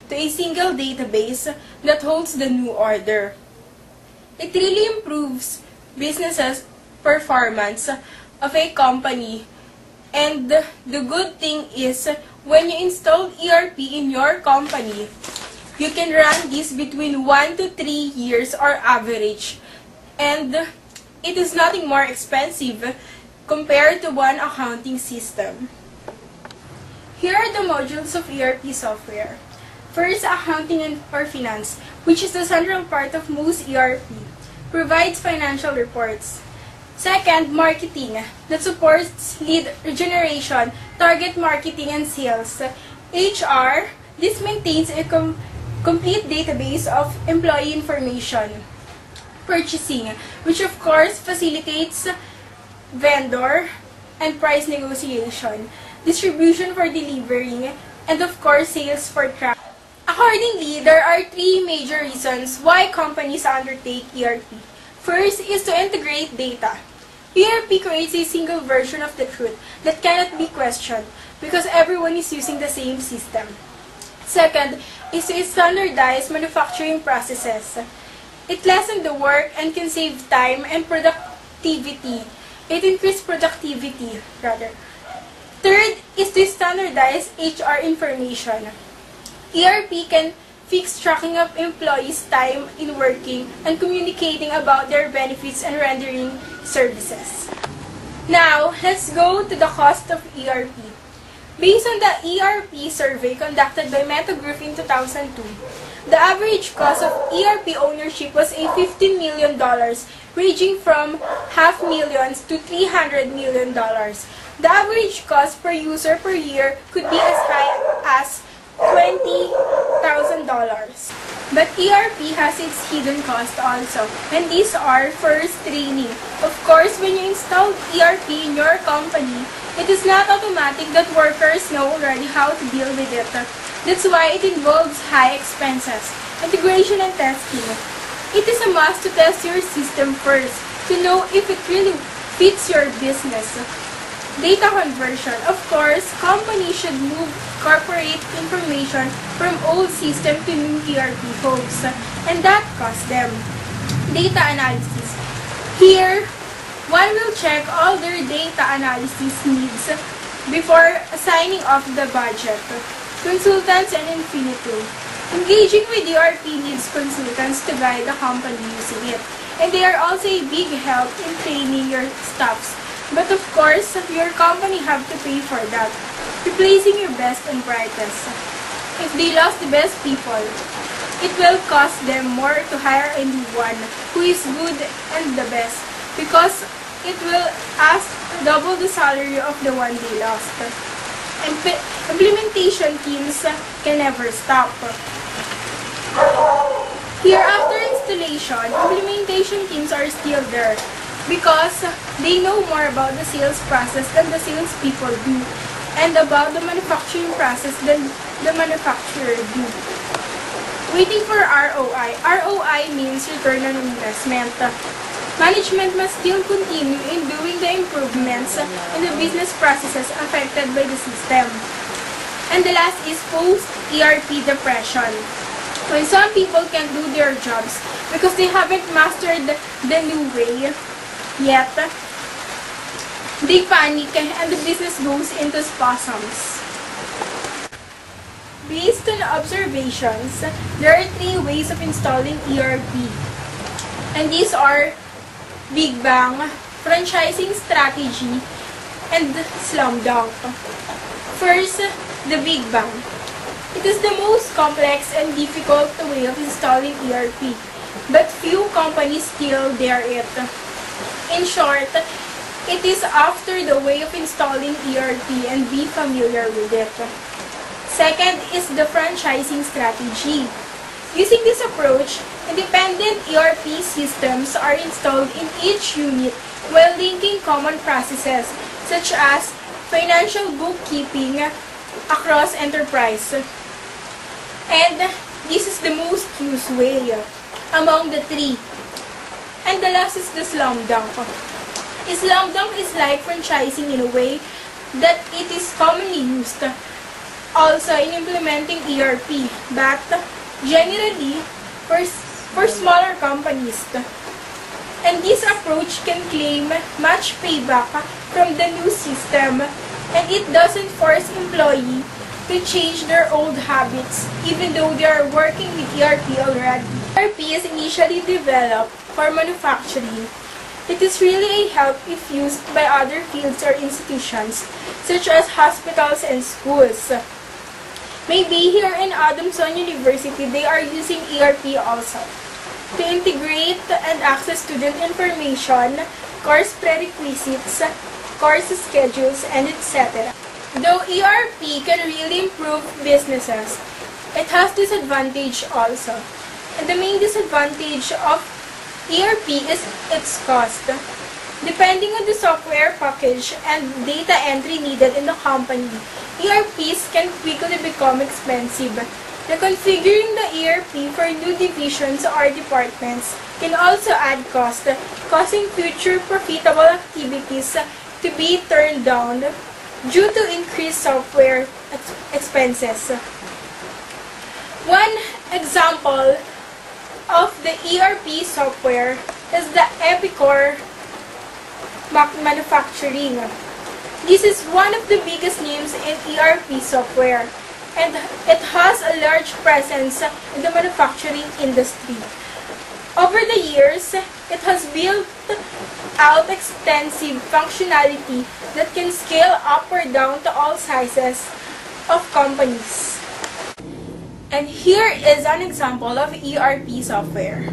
to a single database that holds the new order. It really improves business's performance of a company. And the good thing is, when you install ERP in your company, you can run this between 1 to 3 years or average. And it is nothing more expensive compared to one accounting system. Here are the modules of ERP software. First, accounting or finance, which is the central part of most ERP, provides financial reports. Second, marketing, that supports lead generation, target marketing, and sales. HR, this maintains a complete database of employee information. Purchasing, which of course facilitates vendor and price negotiation. Distribution for delivering, and of course sales for tracking. Accordingly, there are 3 major reasons why companies undertake ERP. First is to integrate data. ERP creates a single version of the truth that cannot be questioned because everyone is using the same system. Second is to standardize manufacturing processes. It lessens the work and can save time and productivity. It increases productivity, rather. Third is to standardize HR information. ERP can fix tracking of employees' time in working and communicating about their benefits and rendering services. Now, let's go to the cost of ERP. Based on the ERP survey conducted by Meta Group in 2002, the average cost of ERP ownership was $15 million, ranging from $500,000 to $300 million. The average cost per user per year could be as high as $20,000. But ERP has its hidden cost also, and these are first, training. Of course, when you install ERP in your company, it is not automatic that workers know already how to deal with it. That's why it involves high expenses, integration and testing. It is a must to test your system first to know if it really fits your business. Data conversion. Of course, companies should move corporate information from old system to new ERP hosts, and that costs them. Data analysis. Here, one will check all their data analysis needs before assigning off the budget. Consultants and infinitum. Engaging with ERP needs consultants to guide the company using it, and they are also a big help in training your staffs. But of course, your company have to pay for that, replacing your best and brightest. If they lost the best people, it will cost them more to hire a new one who is good and the best, because it will ask double the salary of the one they lost. Implementation teams can never stop. Here, after installation, implementation teams are still there, because they know more about the sales process than the salespeople do, and about the manufacturing process than the manufacturer do. Waiting for ROI. ROI means return on investment. Management must still continue in doing the improvements in the business processes affected by the system. And the last is post-ERP depression. When some people can't do their jobs because they haven't mastered the new way yet, they panic and the business goes into spasms. Based on observations, there are 3 ways of installing ERP. And these are Big Bang, franchising strategy, and slam dunk. First, the Big Bang. It is the most complex and difficult way of installing ERP, but few companies still dare it. In short, it is after the way of installing ERP and be familiar with it. Second is the franchising strategy. Using this approach, independent ERP systems are installed in each unit while linking common processes such as financial bookkeeping across enterprise. And this is the most used way among the 3. And the last is the slam dunk. Slam dunk is like franchising in a way that it is commonly used. also in implementing ERP, but generally for smaller companies. And this approach can claim much payback from the new system, and it doesn't force employees to change their old habits even though they are working with ERP already. ERP is initially developed for manufacturing. It is really a help if used by other fields or institutions, such as hospitals and schools. Maybe here in Adamson University, they are using ERP also to integrate and access student information, course prerequisites, course schedules, and etc. Though ERP can really improve businesses, it has disadvantage also. And the main disadvantage of ERP is its cost. Depending on the software package and data entry needed in the company, ERPs can quickly become expensive. The configuring the ERP for new divisions or departments can also add cost, causing future profitable activities to be turned down due to increased software expenses. One example of the ERP software is the Epicor manufacturing. This is one of the biggest names in ERP software, and it has a large presence in the manufacturing industry. Over the years, it has built out extensive functionality that can scale up or down to all sizes of companies. And here is an example of ERP software.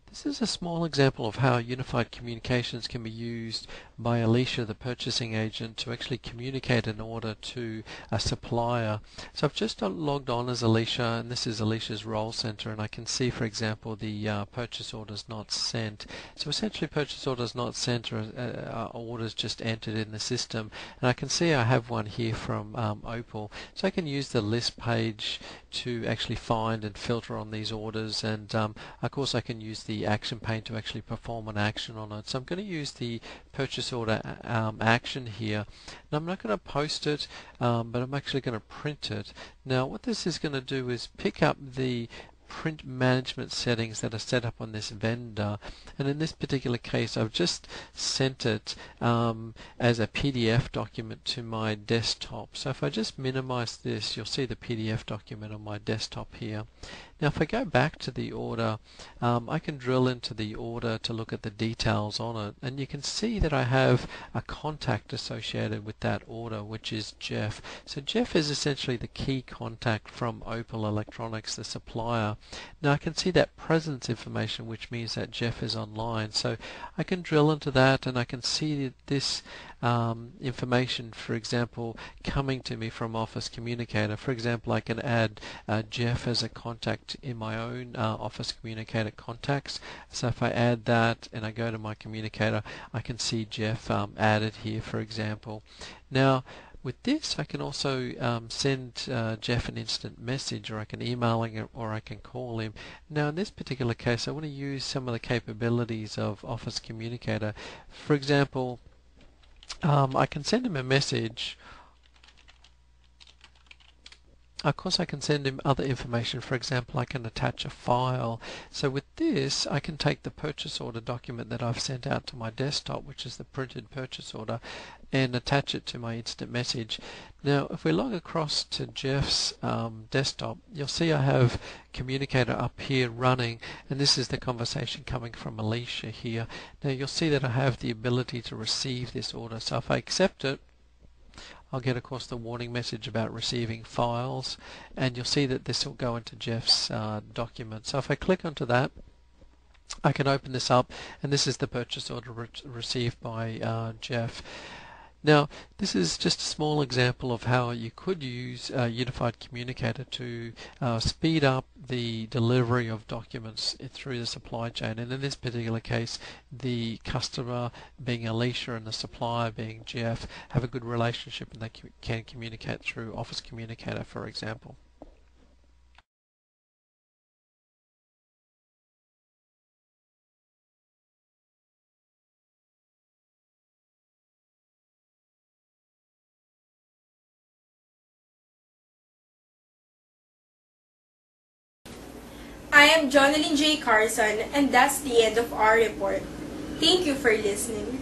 This is a small example of how unified communications can be used by Alicia, the purchasing agent, to actually communicate an order to a supplier. So I've just logged on as Alicia, and this is Alicia's role center, and I can see, for example, the purchase orders not sent. So essentially purchase orders not sent are orders just entered in the system, and I can see I have one here from Opal. So I can use the list page to actually find and filter on these orders, and of course I can use the action pane to actually perform an action on it. So I'm going to use the purchase order action here. Now I'm not going to post it, but I'm actually going to print it. Now what this is going to do is pick up the print management settings that are set up on this vendor, and in this particular case I've just sent it as a PDF document to my desktop. So if I just minimize this, you'll see the PDF document on my desktop here. Now if I go back to the order, I can drill into the order to look at the details on it, and you can see that I have a contact associated with that order, which is Jeff. So Jeff is essentially the key contact from Opal Electronics, the supplier. Now I can see that presence information, which means that Jeff is online. So I can drill into that, and I can see this information, for example, coming to me from Office Communicator. For example, I can add Jeff as a contact in my own Office Communicator contacts. So if I add that and I go to my communicator, I can see Jeff added here, for example. Now with this I can also send Jeff an instant message, or I can email him, or I can call him. Now in this particular case I want to use some of the capabilities of Office Communicator. For example, I can send him a message. Of course I can send him other information. For example, I can attach a file. So with this I can take the purchase order document that I've sent out to my desktop, which is the printed purchase order, and attach it to my instant message. Now if we log across to Jeff's desktop, you'll see I have Communicator up here running, and this is the conversation coming from Alicia here. Now you'll see that I have the ability to receive this order. So if I accept it, I'll get, of course, the warning message about receiving files, and you'll see that this will go into Jeff's document. So if I click onto that, I can open this up, and this is the purchase order received by Jeff. Now, this is just a small example of how you could use a unified communicator to speed up the delivery of documents through the supply chain. And in this particular case, the customer being Alicia and the supplier being Jeff have a good relationship and they can communicate through Office Communicator, for example. I am Jonalyn J. Carson, and that's the end of our report. Thank you for listening.